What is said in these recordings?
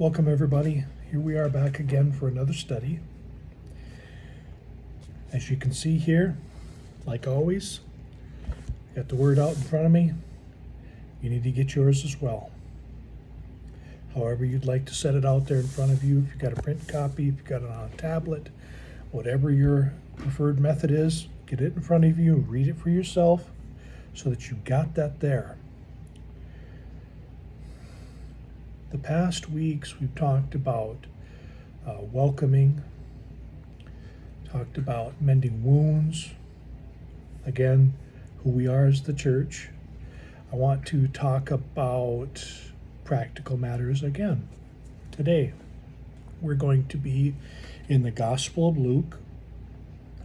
Welcome, everybody. Here we are back again for another study. As you can see here, like always, got the word out in front of me. You need to get yours as well. However you'd like to set it out there in front of you, if you've got a print copy, if you've got it on a tablet, whatever your preferred method is, get it in front of you and read it for yourself so that you've got that there. The past weeks we've talked about welcoming, talked about mending wounds, again, who we are as the church. I want to talk about practical matters again. Today, we're going to be in the Gospel of Luke.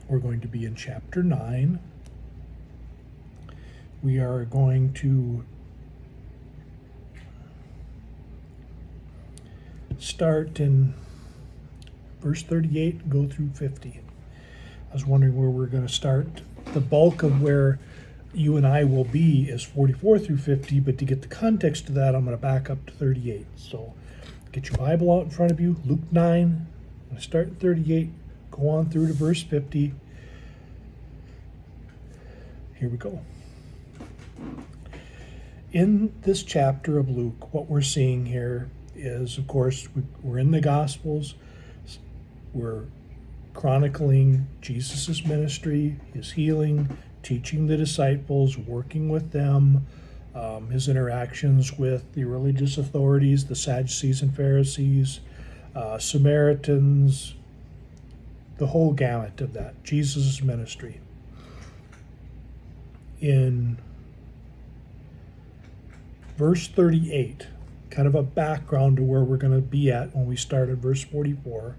We're going to be in chapter 9. We are going to start in verse 38 and go through 50. I was wondering where we're going to start. The bulk of where you and I will be is 44 through 50, but to get the context of that, I'm going to back up to 38. So get your Bible out in front of you, Luke 9. I'm going to start at 38, go on through to verse 50. Here we go. In this chapter of Luke, what we're seeing here is, of course, we're in the Gospels. We're chronicling Jesus' ministry, his healing, teaching the disciples, working with them, his interactions with the religious authorities, the Sadducees and Pharisees, Samaritans, the whole gamut of that, Jesus' ministry. In verse 38, kind of a background to where we're going to be at when we start at verse 44.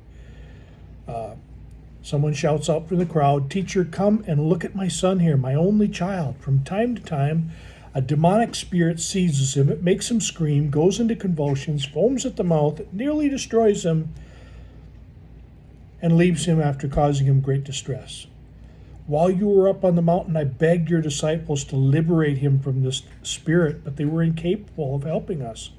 Someone shouts out from the crowd, "Teacher, come and look at my son here, my only child. From time to time, a demonic spirit seizes him. It makes him scream, goes into convulsions, foams at the mouth, it nearly destroys him, and leaves him after causing him great distress. While you were up on the mountain, I begged your disciples to liberate him from this spirit, but they were incapable of helping us."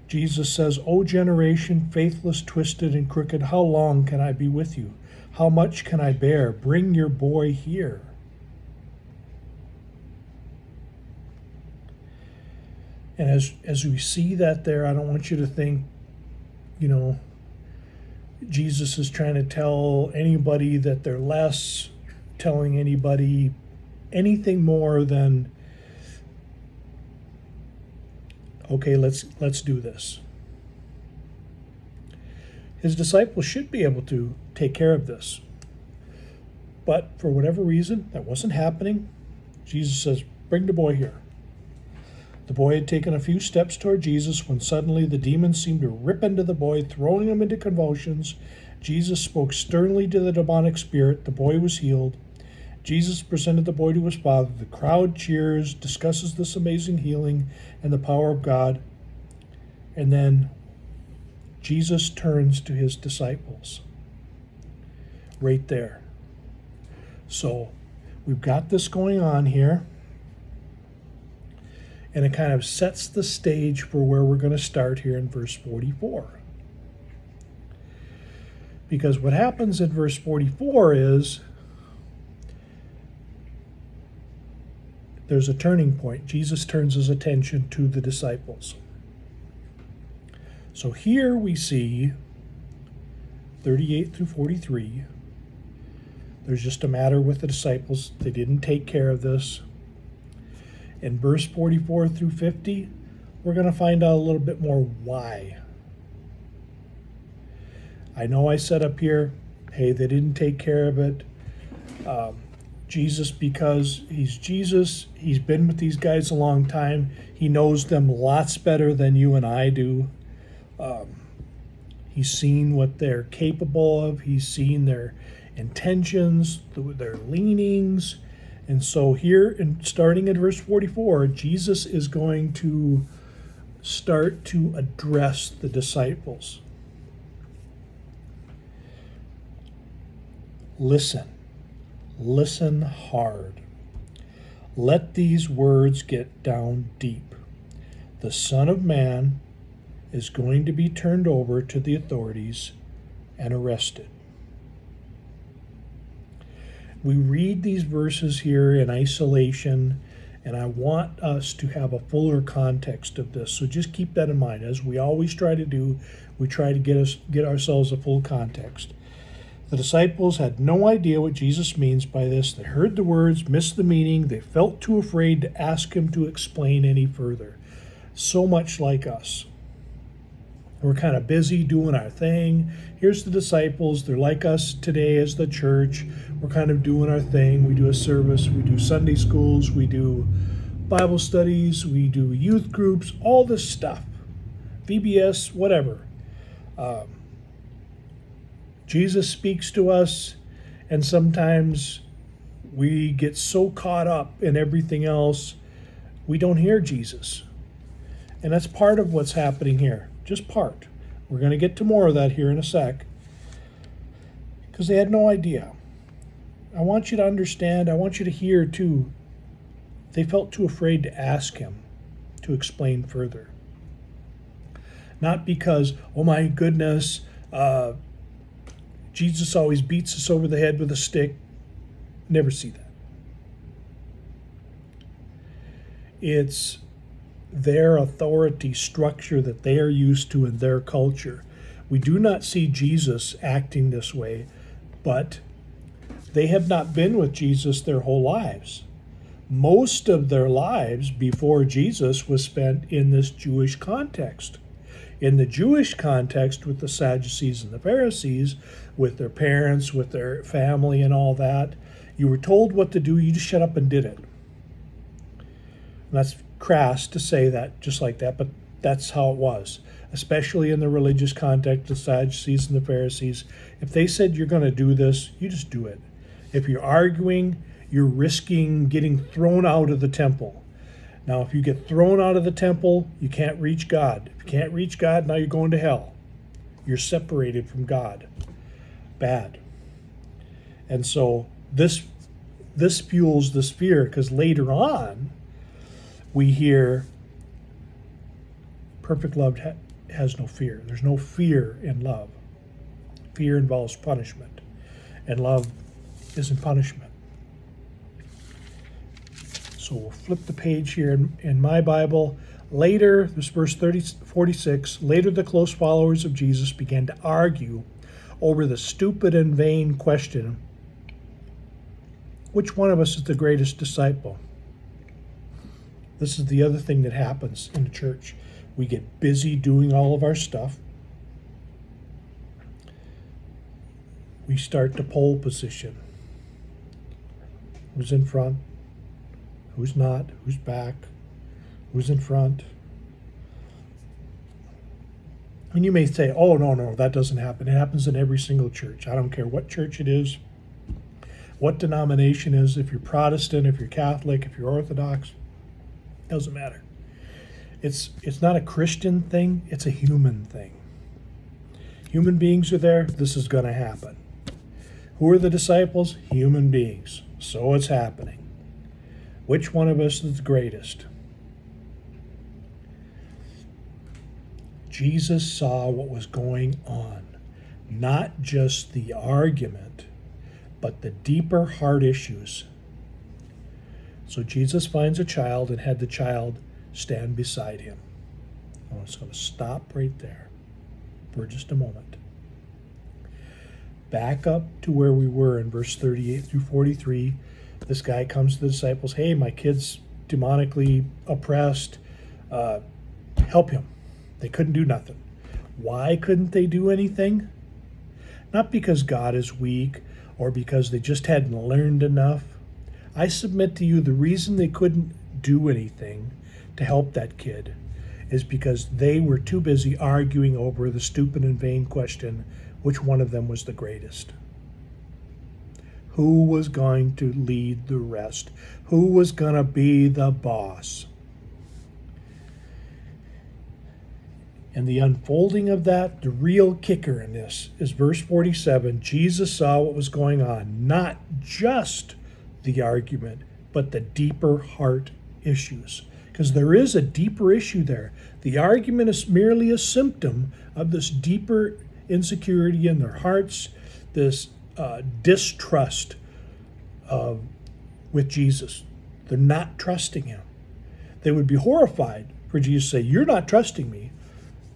Jesus says, "O generation, faithless, twisted, and crooked, how long can I be with you? How much can I bear? Bring your boy here." And as we see that there, I don't want you to think, Jesus is trying to tell anybody that they're less, telling anybody anything more than, okay, let's do this. His disciples should be able to take care of this. But for whatever reason, that wasn't happening. Jesus says, "Bring the boy here." The boy had taken a few steps toward Jesus when suddenly the demon seemed to rip into the boy, throwing him into convulsions. Jesus spoke sternly to the demonic spirit. The boy was healed. Jesus presented the boy to his father. The crowd cheers, discusses this amazing healing and the power of God. And then Jesus turns to his disciples. Right there. So we've got this going on here. And it kind of sets the stage for where we're going to start here in verse 44. Because what happens in verse 44 is there's a turning point. Jesus turns his attention to the disciples. So here we see 38 through 43. There's just a matter with the disciples. They didn't take care of this. In verse 44 through 50, we're going to find out a little bit more why. I know I said up here, hey, they didn't take care of it. Jesus, because he's Jesus, he's been with these guys a long time. He knows them lots better than you and I do. He's seen what they're capable of. He's seen their intentions, their leanings. And so here, starting at verse 44, Jesus is going to start to address the disciples. Listen hard. Let these words get down deep. The Son of Man is going to be turned over to the authorities and arrested. We read these verses here in isolation, and I want us to have a fuller context of this. So just keep that in mind. As we always try to do, we try to get ourselves a full context. The disciples had no idea what Jesus means by this. They heard the words, missed the meaning. They felt too afraid to ask him to explain any further. So much like us. We're kind of busy doing our thing. Here's the disciples. They're like us today as the church. We're kind of doing our thing. We do a service. We do Sunday schools. We do Bible studies. We do youth groups. All this stuff. VBS, whatever. Jesus speaks to us, and sometimes we get so caught up in everything else, we don't hear Jesus. And that's part of what's happening here. Just part. We're going to get to more of that here in a sec. Because they had no idea. I want you to understand, I want you to hear too, they felt too afraid to ask him to explain further. Not because, oh my goodness, Jesus always beats us over the head with a stick. Never see that. It's their authority structure that they are used to in their culture. We do not see Jesus acting this way, but they have not been with Jesus their whole lives. Most of their lives before Jesus was spent in this Jewish context. In the Jewish context with the Sadducees and the Pharisees, with their parents, with their family and all that, you were told what to do, you just shut up and did it. And that's crass to say that just like that, but that's how it was, especially in the religious context, the Sadducees and the Pharisees. If they said you're going to do this, you just do it. If you're arguing, you're risking getting thrown out of the temple. Now, if you get thrown out of the temple, you can't reach God. If you can't reach God, now you're going to hell. You're separated from God. Bad. And so this fuels this fear, because later on, we hear perfect love has no fear. There's no fear in love. Fear involves punishment, and love isn't punishment. So we'll flip the page here in my Bible. Later, this verse 46, later the close followers of Jesus began to argue over the stupid and vain question, which one of us is the greatest disciple? This is the other thing that happens in the church. We get busy doing all of our stuff. We start to pole position. Who's in front? Who's not? Who's back? Who's in front? And you may say, oh, no, that doesn't happen. It happens in every single church. I don't care what church it is, what denomination it is, if you're Protestant, if you're Catholic, if you're Orthodox, doesn't matter. It's not a Christian thing, it's a human thing. Human beings are there, this is going to happen. Who are the disciples? Human beings. So it's happening. Which one of us is the greatest? Jesus saw what was going on, not just the argument, but the deeper heart issues. So Jesus finds a child and had the child stand beside him. I'm just going to stop right there for just a moment. Back up to where we were in verse 38 through 43. This guy comes to the disciples, hey, my kid's demonically oppressed. Help him. They couldn't do nothing. Why couldn't they do anything? Not because God is weak or because they just hadn't learned enough. I submit to you the reason they couldn't do anything to help that kid is because they were too busy arguing over the stupid and vain question, which one of them was the greatest? Who was going to lead the rest? Who was going to be the boss? And the unfolding of that, the real kicker in this, is verse 47. Jesus saw what was going on, not just the argument, but the deeper heart issues. because there is a deeper issue there. The argument is merely a symptom of this deeper insecurity in their hearts, this distrust with Jesus. They're not trusting him. They would be horrified for Jesus to say, "You're not trusting me,"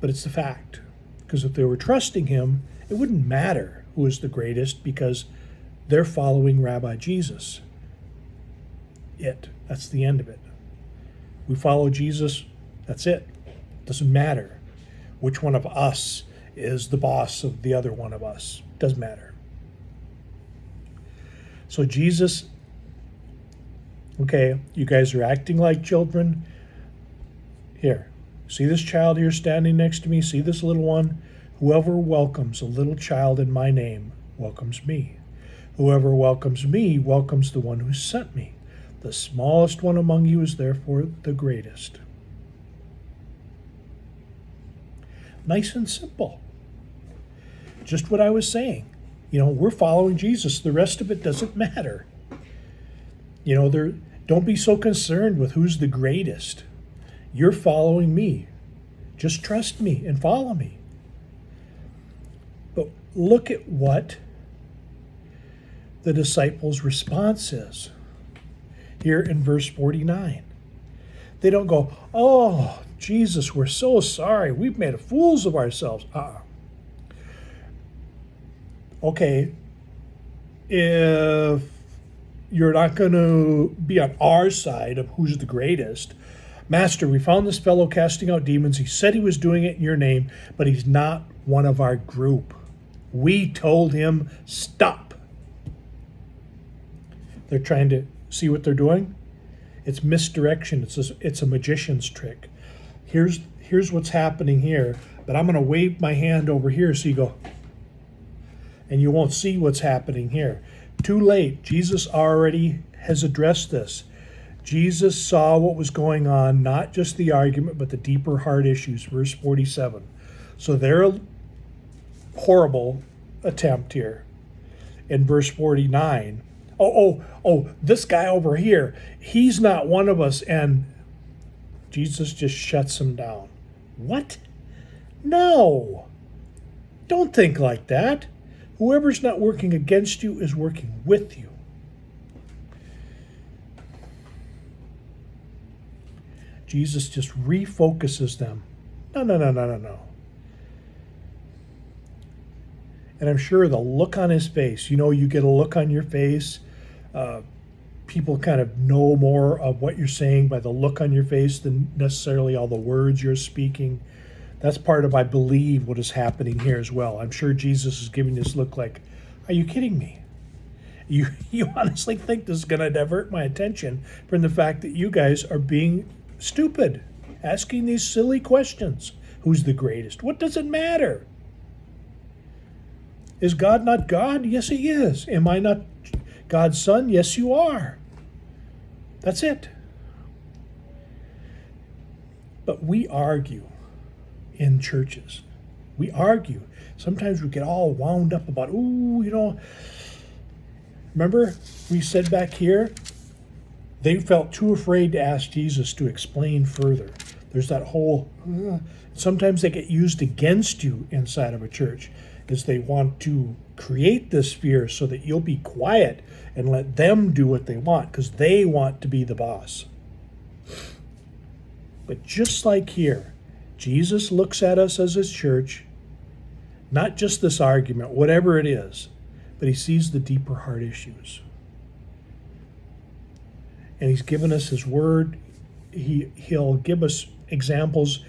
but it's the fact. Because if they were trusting him, it wouldn't matter who is the greatest, because they're following Rabbi Jesus. That's the end of it. We follow Jesus, that's it. Doesn't matter which one of us is the boss of the other one of us. Doesn't matter. So Jesus, okay, you guys are acting like children. Here, see this child here standing next to me? See this little one? Whoever welcomes a little child in my name welcomes me. Whoever welcomes me welcomes the one who sent me. The smallest one among you is therefore the greatest. Nice and simple. Just what I was saying. We're following Jesus. The rest of it doesn't matter. Don't be so concerned with who's the greatest. You're following me. Just trust me and follow me. But look at what the disciples' response is here in verse 49. They don't go, "Oh, Jesus, we're so sorry. We've made fools of ourselves." Okay, if you're not going to be on our side of who's the greatest, "Master, we found this fellow casting out demons. He said he was doing it in your name, but he's not one of our group. We told him, stop." They're trying to see what they're doing. It's misdirection. It's a magician's trick. Here's what's happening here, but I'm going to wave my hand over here so you go, and you won't see what's happening here. Too late. Jesus already has addressed this. Jesus saw what was going on, not just the argument, but the deeper heart issues. Verse 47. So their horrible attempt here in verse 49. Oh, this guy over here, he's not one of us. And Jesus just shuts him down. What? No. Don't think like that. Whoever's not working against you is working with you. Jesus just refocuses them. No. And I'm sure the look on his face, you get a look on your face. People kind of know more of what you're saying by the look on your face than necessarily all the words you're speaking. That's part of, I believe, what is happening here as well. I'm sure Jesus is giving this look like, "Are you kidding me? You honestly think this is going to divert my attention from the fact that you guys are being stupid, asking these silly questions? Who's the greatest? What does it matter? Is God not God? Yes, he is. Am I not God's son? Yes, you are." That's it. But we argue in churches. We argue. Sometimes we get all wound up about, remember we said back here, they felt too afraid to ask Jesus to explain further. There's that whole, sometimes they get used against you inside of a church, is they want to create this fear so that you'll be quiet and let them do what they want, because they want to be the boss. But just like here, Jesus looks at us as his church, not just this argument, whatever it is, but he sees the deeper heart issues. And he's given us his word. He'll give us examples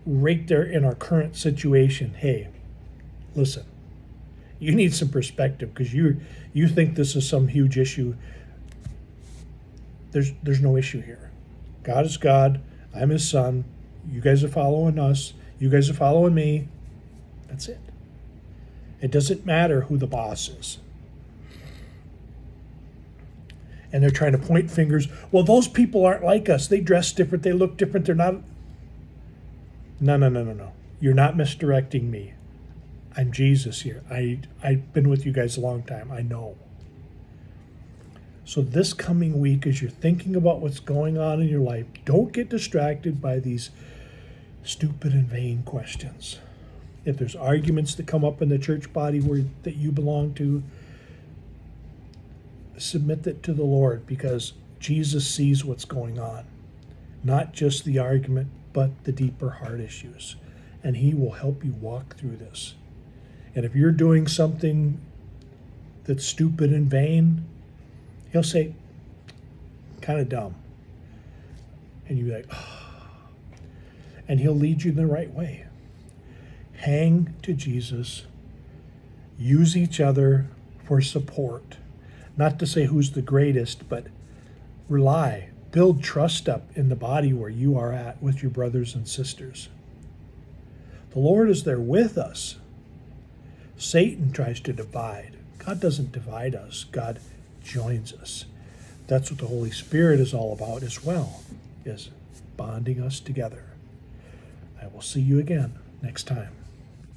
right there in our current situation. Hey, listen, you need some perspective because you think this is some huge issue. There's no issue here. God is God. I'm his son. You guys are following us. You guys are following me. That's it. It doesn't matter who the boss is. And they're trying to point fingers. Well, those people aren't like us. They dress different. They look different. They're not. No. You're not misdirecting me. I'm Jesus here. I've been with you guys a long time. I know. So this coming week, as you're thinking about what's going on in your life, don't get distracted by these stupid and vain questions. If there's arguments that come up in the church body that you belong to, submit it to the Lord, because Jesus sees what's going on. Not just the argument, but the deeper heart issues. And he will help you walk through this. And if you're doing something that's stupid and vain, he'll say, kind of dumb. And you're like, oh. And he'll lead you in the right way. Hang to Jesus. Use each other for support. Not to say who's the greatest, but rely. Build trust up in the body where you are at with your brothers and sisters. The Lord is there with us. Satan tries to divide. God doesn't divide us. God joins us. That's what the Holy Spirit is all about as well, is bonding us together. I will see you again next time.